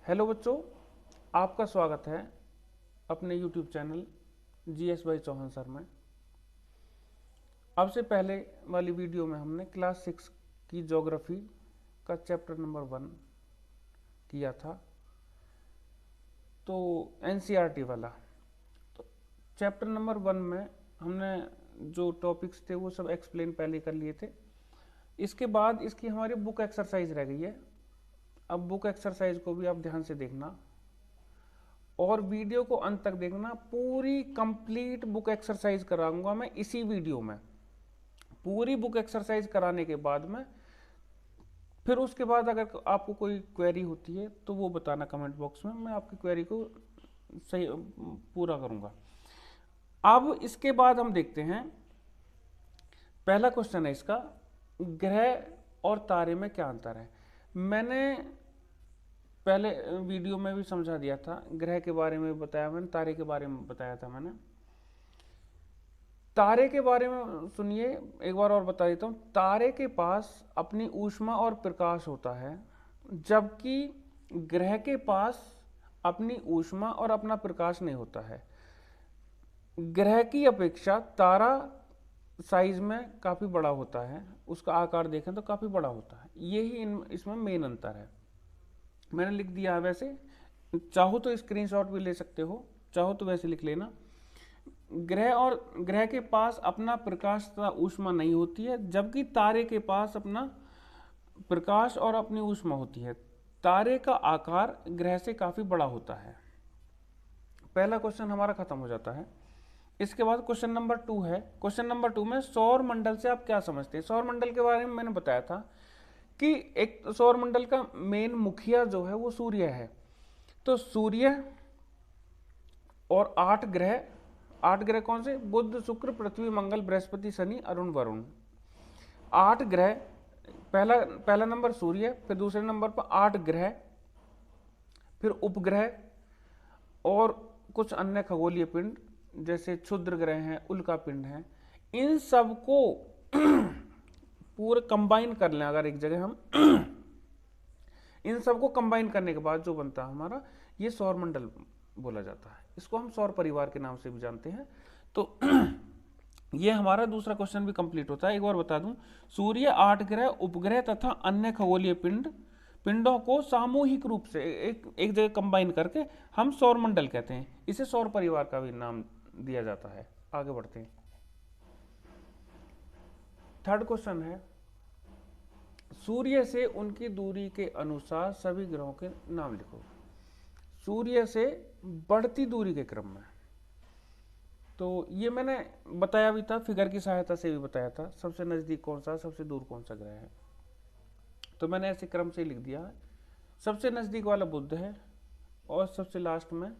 Hello बच्चों, आपका स्वागत है अपने यूट्यूब चैनल जीएस भाई चौहान सर में। अब से पहले वाली वीडियो में हमने क्लास 6 की ज्योग्राफी का चैप्टर नंबर 1 किया था, तो एनसीईआरटी वाला। तो चैप्टर नंबर 1 में हमने जो टॉपिक्स थे वो सब एक्सप्लेन पहले कर लिए थे। इसके बाद इसकी हमारी बुक एक्सरसाइज रह गई है। अब बुक एक्सरसाइज को भी आप ध्यान से देखना और वीडियो को अंत तक देखना। पूरी कंप्लीट बुक एक्सरसाइज कराऊंगा मैं इसी वीडियो में। पूरी बुक एक्सरसाइज कराने के बाद में फिर उसके बाद अगर आपको कोई क्वेरी होती है तो वो बताना कमेंट बॉक्स में, मैं आपकी क्वेरी को सही पूरा करूंगा। अब इसके बाद हम देखते हैं, पहला क्वेश्चन है इसका, ग्रह और तारे में क्या अंतर है। मैंने पहले वीडियो में भी समझा दिया था, ग्रह के बारे में बताया मैंने, तारे के बारे में बताया था मैंने। तारे के बारे में सुनिए, एक बार और बता देता हूं। तारे के पास अपनी ऊष्मा और प्रकाश होता है, जबकि ग्रह के पास अपनी ऊष्मा और अपना प्रकाश नहीं होता है। ग्रह की अपेक्षा तारा साइज में काफी बड़ा होता है, उसका आकार देखें तो काफी बड़ा होता है। यही इसमें मेन अंतर है। मैंने लिख दिया है, वैसे चाहो तो स्क्रीनशॉट भी ले सकते हो, चाहो तो वैसे लिख लेना। ग्रह के पास अपना प्रकाश तथा ऊष्मा नहीं होती है, जबकि तारे के पास अपना प्रकाश और अपनी ऊष्मा होती है। तारे का आकार ग्रह से काफी बड़ा होता है। पहला क्वेश्चन हमारा खत्म हो जाता है। इसके बाद क्वेश्चन नंबर 2 है। क्वेश्चन नंबर 2 में सौर मंडल से आप क्या समझते हैं। सौर मंडल के बारे में मैंने बताया था कि एक सौर मंडल का मेन मुखिया जो है वो सूर्य है। तो सूर्य और 8 ग्रह कौन से? बुध, शुक्र, पृथ्वी, मंगल, बृहस्पति, शनि, अरुण, वरुण। 8 ग्रह। पहला नंबर सूर्य, फिर दूसरे नंबर पर 8 ग्रह, फिर उपग्रह और कुछ अन्य खगोलीय पिंड जैसे क्षुद्र ग्रह हैं, उल्का पिंड हैं। इन सबको पूरे कंबाइन कर लें अगर एक जगह हम इन सबको कंबाइन करने के बाद जो बनता है हमारा, ये सौर मंडल बोला जाता है। इसको हम सौर परिवार के नाम से भी जानते हैं। तो ये हमारा दूसरा क्वेश्चन भी कंप्लीट होता है। एक बार बता दूं, सूर्य, 8 ग्रह, उपग्रह तथा अन्य खगोलीय पिंडों को सामूहिक रूप से एक जगह कंबाइन करके हम सौर मंडल कहते हैं। इसे सौर परिवार का भी नाम दिया जाता है। आगे बढ़ते हैं। थर्ड क्वेश्चन है, सूर्य से उनकी दूरी के अनुसार सभी ग्रहों के नाम लिखो। सूर्य से बढ़ती दूरी के क्रम में, तो ये मैंने बताया भी था, फिगर की सहायता से भी बताया था, सबसे नजदीक कौन सा, सबसे दूर कौन सा ग्रह है। तो मैंने ऐसे क्रम से लिख दिया है। सबसे नजदीक वाला बुध है और सबसे लास्ट में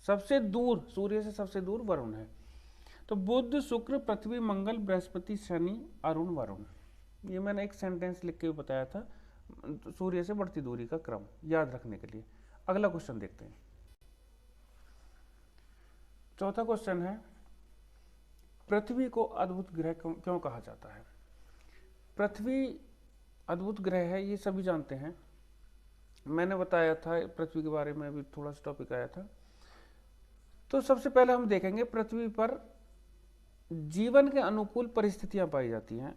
सबसे दूर, सूर्य से सबसे दूर वरुण है। तो बुध, शुक्र, पृथ्वी, मंगल, बृहस्पति, शनि, अरुण, वरुण। ये मैंने एक सेंटेंस लिख के बताया था, सूर्य से बढ़ती दूरी का क्रम याद रखने के लिए। अगला क्वेश्चन देखते हैं। चौथा क्वेश्चन है, पृथ्वी को अद्भुत ग्रह क्यों कहा जाता है। पृथ्वी अद्भुत ग्रह है, ये सभी जानते हैं। मैंने बताया था पृथ्वी के बारे में भी, थोड़ा सा टॉपिक आया था। तो सबसे पहले हम देखेंगे, पृथ्वी पर जीवन के अनुकूल परिस्थितियां पाई जाती हैं।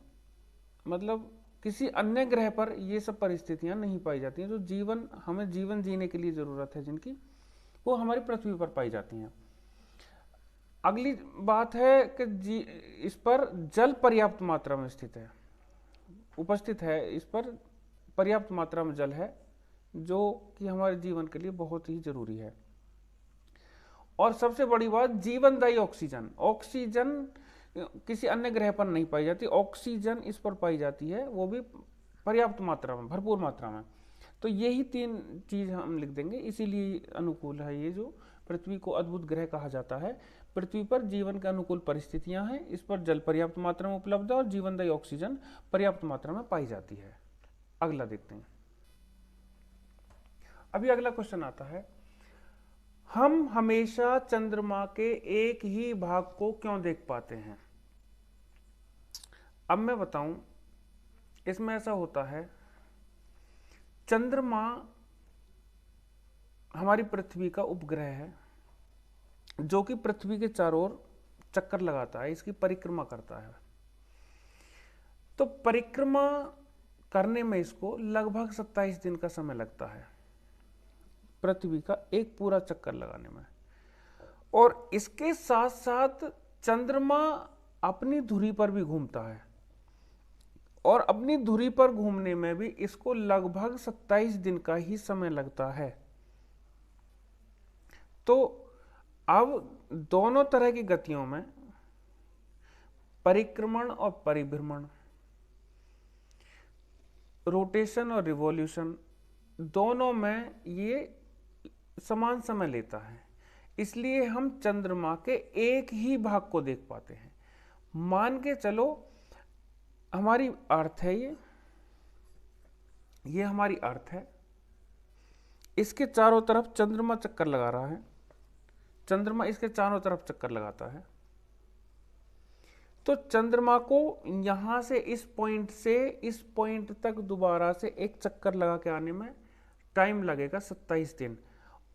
मतलब किसी अन्य ग्रह पर ये सब परिस्थितियां नहीं पाई जाती हैं। जो जीवन, हमें जीवन जीने के लिए जरूरत है जिनकी, वो हमारी पृथ्वी पर पाई जाती हैं। अगली बात है कि इस पर जल पर्याप्त मात्रा में स्थित है, उपस्थित है। इस पर पर्याप्त मात्रा में जल है, जो कि हमारे जीवन के लिए बहुत ही जरूरी है। और सबसे बड़ी बात, जीवनदायी ऑक्सीजन। ऑक्सीजन किसी अन्य ग्रह पर नहीं पाई जाती, ऑक्सीजन इस पर पाई जाती है, वो भी पर्याप्त मात्रा में, भरपूर मात्रा में। तो यही 3 चीज हम लिख देंगे, इसीलिए अनुकूल है ये, जो पृथ्वी को अद्भुत ग्रह कहा जाता है। पृथ्वी पर जीवन के अनुकूल परिस्थितियां हैं, इस पर जल पर्याप्त मात्रा में उपलब्ध है और जीवनदायी ऑक्सीजन पर्याप्त मात्रा में पाई जाती है। अगला देखते हैं। अभी अगला क्वेश्चन आता है, हम हमेशा चंद्रमा के एक ही भाग को क्यों देख पाते हैं। अब मैं बताऊं, इसमें ऐसा होता है, चंद्रमा हमारी पृथ्वी का उपग्रह है जो कि पृथ्वी के चारों ओर चक्कर लगाता है, इसकी परिक्रमा करता है। तो परिक्रमा करने में इसको लगभग 27 दिन का समय लगता है, पृथ्वी का एक पूरा चक्कर लगाने में। और इसके साथ साथ चंद्रमा अपनी धुरी पर भी घूमता है, और अपनी धुरी पर घूमने में भी इसको लगभग 27 दिन का ही समय लगता है। तो अब दोनों तरह की गतियों में, परिक्रमण और परिभ्रमण, रोटेशन और रिवॉल्यूशन, दोनों में ये समान समय लेता है। इसलिए हम चंद्रमा के एक ही भाग को देख पाते हैं। मान के चलो हमारी अर्थ है, ये हमारी अर्थ है, इसके चारों तरफ चंद्रमा चक्कर लगा रहा है, चंद्रमा इसके चारों तरफ चक्कर लगाता है। तो चंद्रमा को यहां से इस पॉइंट तक दोबारा से एक चक्कर लगा के आने में टाइम लगेगा 27 दिन।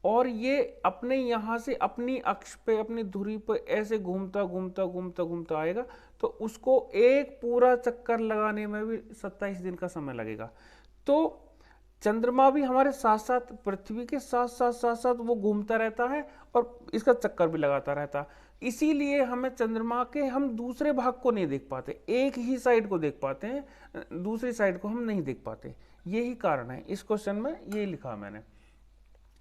और ये अपने यहां से अपनी अक्ष पे, अपनी धुरी पे ऐसे घूमता घूमता घूमता घूमता आएगा, तो उसको एक पूरा चक्कर लगाने में भी 27 दिन का समय लगेगा। तो चंद्रमा भी हमारे साथ साथ, पृथ्वी के साथ साथ साथ साथ वो घूमता रहता है और इसका चक्कर भी लगाता रहता है। इसीलिए हमें चंद्रमा के हम दूसरे भाग को नहीं देख पाते, एक ही साइड को देख पाते हैं, दूसरी साइड को हम नहीं देख पाते। यही कारण है, इस क्वेश्चन में ये लिखा मैंने।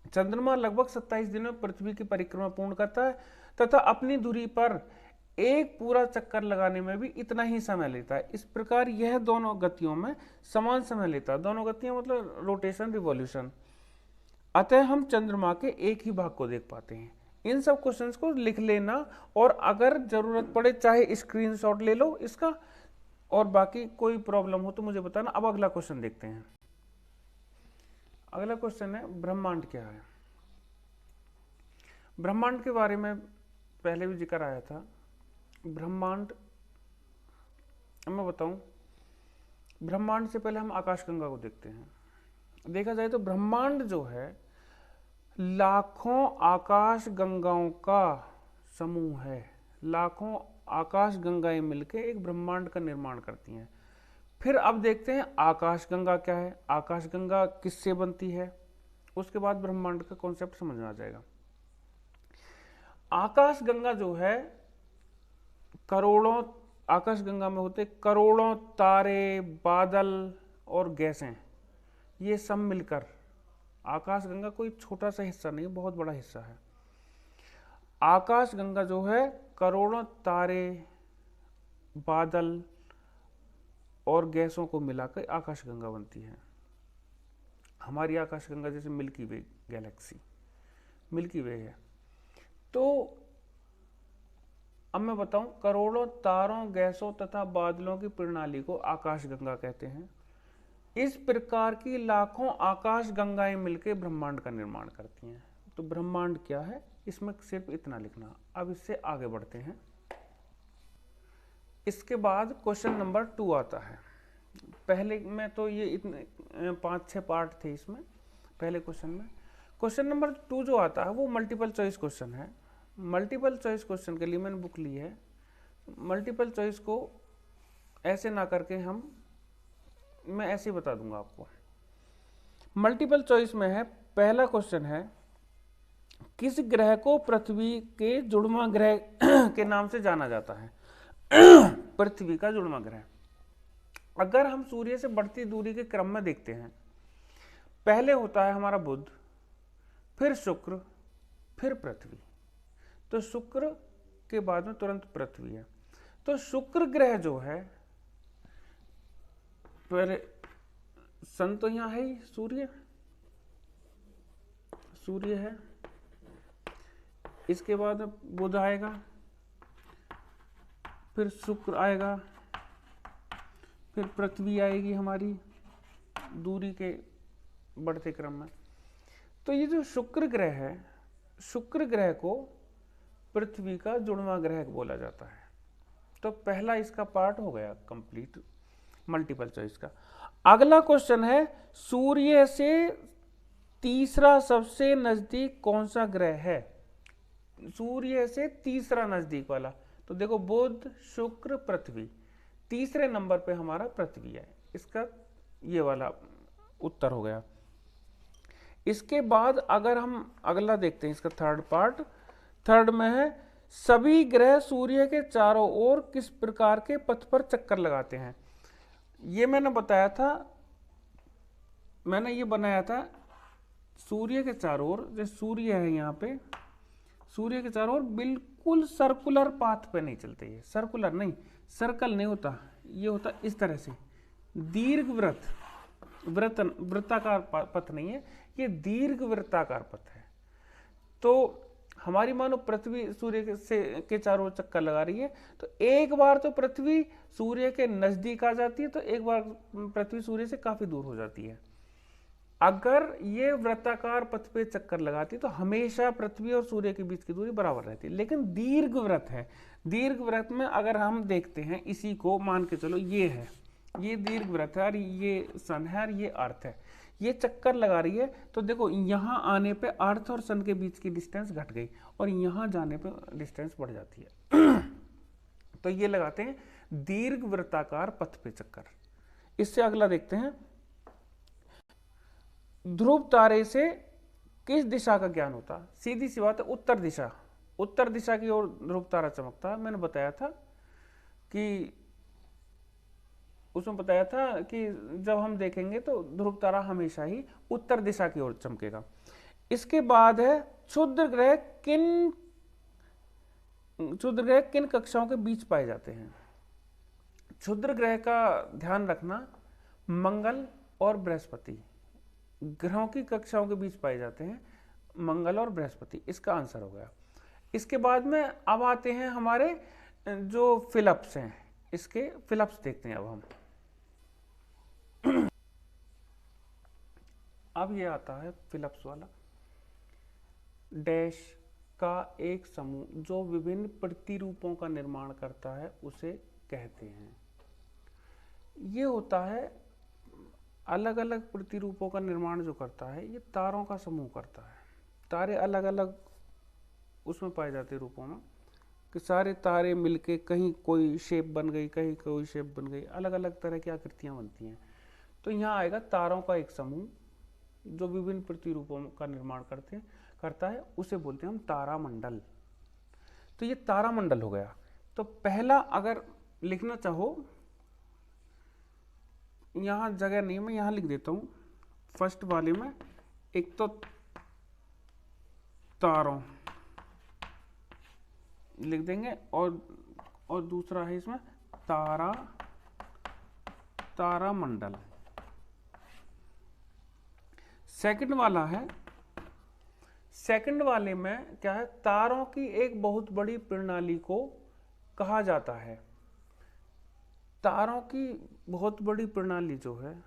चंद्रमा लगभग 27 दिन में पृथ्वी की परिक्रमा पूर्ण करता है तथा अपनी धुरी पर एक पूरा चक्कर लगाने में भी इतना ही समय लेता है। इस प्रकार यह दोनों गतियों में समान समय लेता है। दोनों गतियां मतलब रोटेशन, रिवॉल्यूशन। अतः हम चंद्रमा के एक ही भाग को देख पाते हैं। इन सब क्वेश्चंस को लिख लेना, और अगर जरूरत पड़े चाहे स्क्रीनशॉट ले लो इसका, और बाकी कोई प्रॉब्लम हो तो मुझे बताना। अब अगला क्वेश्चन देखते हैं। अगला क्वेश्चन है, ब्रह्मांड क्या है। ब्रह्मांड के बारे में पहले भी जिक्र आया था। ब्रह्मांड, मैं बताऊं, ब्रह्मांड से पहले हम आकाशगंगा को देखते हैं। देखा जाए तो ब्रह्मांड जो है लाखों आकाश गंगाओं का समूह है। लाखों आकाश गंगाएं मिलकर एक ब्रह्मांड का निर्माण करती हैं। फिर अब देखते हैं आकाशगंगा क्या है, आकाशगंगा किससे बनती है, उसके बाद ब्रह्मांड का कॉन्सेप्ट समझ में आ जाएगा। आकाशगंगा जो है, करोड़ों, आकाशगंगा में होते करोड़ों तारे, बादल और गैसें, ये सब मिलकर, आकाशगंगा कोई छोटा सा हिस्सा नहीं, बहुत बड़ा हिस्सा है। आकाशगंगा जो है करोड़ों तारे, बादल और गैसों को मिलाकर आकाशगंगा बनती है। हमारी आकाशगंगा जैसे मिल्की वे गैलेक्सी, मिल्की वे है। तो अब मैं बताऊं, करोड़ों तारों, गैसों तथा बादलों की प्रणाली को आकाशगंगा कहते हैं। इस प्रकार की लाखों आकाश गंगाएं मिलकर ब्रह्मांड का निर्माण करती हैं। तो ब्रह्मांड क्या है, इसमें सिर्फ इतना लिखना। अब इससे आगे बढ़ते हैं। इसके बाद क्वेश्चन नंबर 2 आता है। पहले में तो ये इतने 5-6 पार्ट थे इसमें, पहले क्वेश्चन में। क्वेश्चन नंबर 2 जो आता है वो मल्टीपल चॉइस क्वेश्चन है। मल्टीपल चॉइस क्वेश्चन के लिए मैंने बुक ली है। मल्टीपल चॉइस को ऐसे ना करके मैं ऐसे ही बता दूंगा आपको। मल्टीपल चॉइस में है, पहला क्वेश्चन है, किस ग्रह को पृथ्वी के जुड़वां ग्रह के नाम से जाना जाता है। पृथ्वी का जुड़वां ग्रह। अगर हम सूर्य से बढ़ती दूरी के क्रम में देखते हैं, पहले होता है हमारा बुध, फिर शुक्र, फिर पृथ्वी। तो शुक्र के बाद में तुरंत पृथ्वी है। तो शुक्र ग्रह जो है, पहले सन तो यहां है ही, सूर्य है, इसके बाद बुध आएगा, फिर शुक्र आएगा, फिर पृथ्वी आएगी हमारी दूरी के बढ़ते क्रम में। तो ये जो शुक्र ग्रह है, शुक्र ग्रह को पृथ्वी का जुड़वां ग्रह बोला जाता है। तो पहला इसका पार्ट हो गया कंप्लीट मल्टीपल चॉइस का। अगला क्वेश्चन है, सूर्य से तीसरा सबसे नजदीक कौन सा ग्रह है? सूर्य से तीसरा नजदीक वाला, तो देखो बुध, शुक्र, पृथ्वी, तीसरे नंबर पे हमारा पृथ्वी है। इसका ये वाला उत्तर हो गया। इसके बाद अगर हम अगला देखते हैं, इसका थर्ड पार्ट, थर्ड में है सभी ग्रह सूर्य के चारों ओर किस प्रकार के पथ पर चक्कर लगाते हैं। ये मैंने बताया था, मैंने ये बनाया था सूर्य के चारों ओर, जैसे सूर्य है यहाँ पे, सूर्य के चारों ओर बिल्कुल सर्कुलर पाथ पे नहीं चलते। ये सर्कुलर नहीं, सर्कल नहीं होता, ये होता इस तरह से दीर्घ वृत्ताकार पथ नहीं है, ये दीर्घ वृत्ताकार पथ है। तो हमारी मानो पृथ्वी सूर्य के चारों ओर चक्कर लगा रही है, तो एक बार तो पृथ्वी सूर्य के नजदीक आ जाती है, तो एक बार पृथ्वी सूर्य से काफी दूर हो जाती है। अगर ये वृत्ताकार पथ पे चक्कर लगाती तो हमेशा पृथ्वी और सूर्य के बीच की दूरी बराबर रहती है। लेकिन दीर्घ वृत्त है, दीर्घ वृत्त में अगर हम देखते हैं, इसी को मान के चलो ये है, ये दीर्घ वृत्त है और ये सन है और ये अर्थ है, ये चक्कर लगा रही है। तो देखो यहाँ आने पे अर्थ और सन के बीच की डिस्टेंस घट गई और यहाँ जाने पे डिस्टेंस बढ़ जाती है। तो ये लगाते हैं दीर्घ वृत्ताकार पथ पे चक्कर। इससे अगला देखते हैं, ध्रुव तारे से किस दिशा का ज्ञान होता? सीधी सी बात है, उत्तर दिशा, उत्तर दिशा की ओर ध्रुव तारा चमकता है। मैंने बताया था कि उसमें बताया था कि जब हम देखेंगे तो ध्रुव तारा हमेशा ही उत्तर दिशा की ओर चमकेगा। इसके बाद है क्षुद्र ग्रह किन कक्षाओं के बीच पाए जाते हैं? क्षुद्र ग्रह का ध्यान रखना, मंगल और बृहस्पति ग्रहों की कक्षाओं के बीच पाए जाते हैं, मंगल और बृहस्पति, इसका आंसर हो गया। इसके बाद में अब आते हैं हमारे जो फिलप्स हैं, इसके फिलप्स देखते हैं अब हम। अब ये आता है फिलप्स वाला, डैश का एक समूह जो विभिन्न प्रतिरूपों का निर्माण करता है उसे कहते हैं। ये होता है अलग अलग प्रतिरूपों का निर्माण जो करता है, ये तारों का समूह करता है। तारे अलग अलग उसमें पाए जाते हैं रूपों में, कि सारे तारे मिलके कहीं कोई शेप बन गई, कहीं कोई शेप बन गई, अलग अलग तरह की आकृतियां बनती हैं। तो यहाँ आएगा तारों का एक समूह जो विभिन्न प्रतिरूपों का निर्माण करता है, उसे बोलते हैं हम तारामंडल। तो ये तारामंडल हो गया। तो पहला अगर लिखना चाहो, यहाँ जगह नहीं, मैं यहाँ लिख देता हूँ फर्स्ट वाले में, एक तो तारों लिख देंगे और दूसरा है इसमें तारामंडल। सेकंड वाला है, सेकंड वाले में क्या है, तारों की एक बहुत बड़ी प्रणाली को कहा जाता है। तारों की बहुत बड़ी प्रणाली जो है,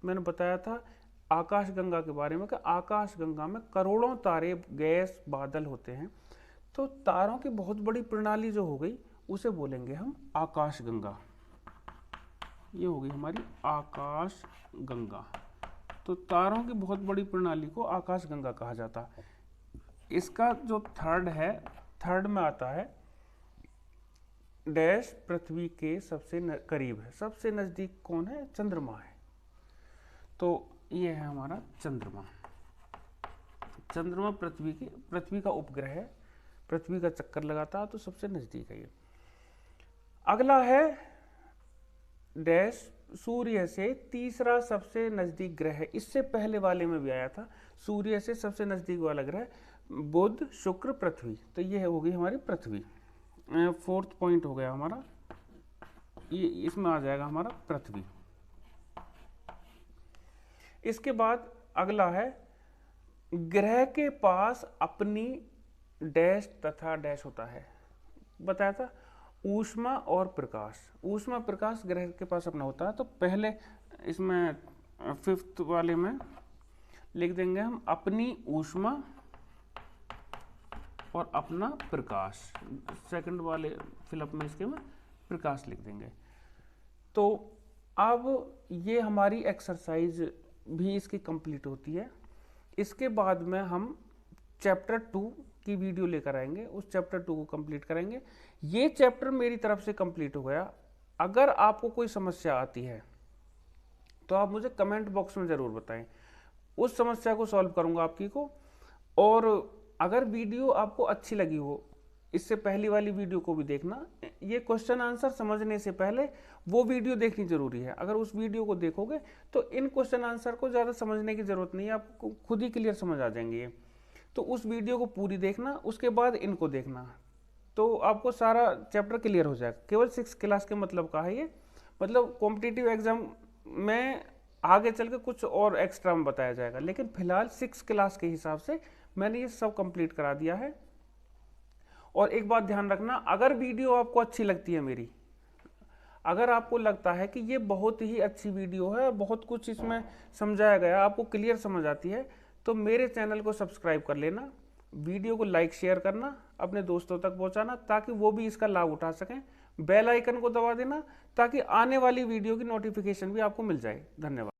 मैंने बताया था आकाशगंगा के बारे में कि आकाशगंगा में करोड़ों तारे, गैस, बादल होते हैं। तो तारों की बहुत बड़ी प्रणाली जो हो गई उसे बोलेंगे हम आकाशगंगा। ये हो गई हमारी आकाशगंगा। तो तारों की बहुत बड़ी प्रणाली को आकाशगंगा कहा जाता है। इसका जो थर्ड है, थर्ड में आता है डैश पृथ्वी के सबसे करीब है, सबसे नजदीक कौन है? चंद्रमा है। तो ये है हमारा चंद्रमा। चंद्रमा पृथ्वी का उपग्रह है, पृथ्वी का चक्कर लगाता है, तो सबसे नजदीक है ये। अगला है डैश सूर्य से तीसरा सबसे नजदीक ग्रह है। इससे पहले वाले में भी आया था, सूर्य से सबसे नजदीक वाला ग्रह बुध, शुक्र, पृथ्वी। तो ये हो गई हमारी पृथ्वी। फोर्थ पॉइंट हो गया हमारा, ये इसमें आ जाएगा हमारा पृथ्वी। इसके बाद अगला है ग्रह के पास अपनी डैश तथा डैश होता है। बताया था ऊष्मा और प्रकाश। ऊष्मा प्रकाश ग्रह के पास अपना होता है। तो पहले इसमें फिफ्थ वाले में लिख देंगे हम अपनी ऊष्मा और अपना प्रकाश। सेकंड वाले फिलअप में इसके में प्रकाश लिख देंगे। तो अब ये हमारी एक्सरसाइज भी इसकी कंप्लीट होती है। इसके बाद में हम चैप्टर 2 की वीडियो लेकर आएंगे, उस चैप्टर 2 को कंप्लीट करेंगे। ये चैप्टर मेरी तरफ से कंप्लीट हो गया। अगर आपको कोई समस्या आती है तो आप मुझे कमेंट बॉक्स में ज़रूर बताएं, उस समस्या को सॉल्व करूंगा आपकी को। और अगर वीडियो आपको अच्छी लगी हो, इससे पहली वाली वीडियो को भी देखना। ये क्वेश्चन आंसर समझने से पहले वो वीडियो देखनी जरूरी है। अगर उस वीडियो को देखोगे तो इन क्वेश्चन आंसर को ज़्यादा समझने की जरूरत नहीं है, आपको खुद ही क्लियर समझ आ जाएंगे। तो उस वीडियो को पूरी देखना, उसके बाद इनको देखना, तो आपको सारा चैप्टर क्लियर हो जाएगा। केवल 6 क्लास के मतलब का है ये, मतलब कॉम्पिटिटिव एग्जाम में आगे चल के कुछ और एक्स्ट्रा में बताया जाएगा, लेकिन फिलहाल 6 क्लास के हिसाब से मैंने ये सब कंप्लीट करा दिया है। और एक बात ध्यान रखना, अगर वीडियो आपको अच्छी लगती है मेरी, अगर आपको लगता है कि ये बहुत ही अच्छी वीडियो है और बहुत कुछ इसमें समझाया गया, आपको क्लियर समझ आती है, तो मेरे चैनल को सब्सक्राइब कर लेना, वीडियो को लाइक शेयर करना, अपने दोस्तों तक पहुंचाना ताकि वो भी इसका लाभ उठा सकें। बेल आइकन को दबा देना ताकि आने वाली वीडियो की नोटिफिकेशन भी आपको मिल जाए। धन्यवाद।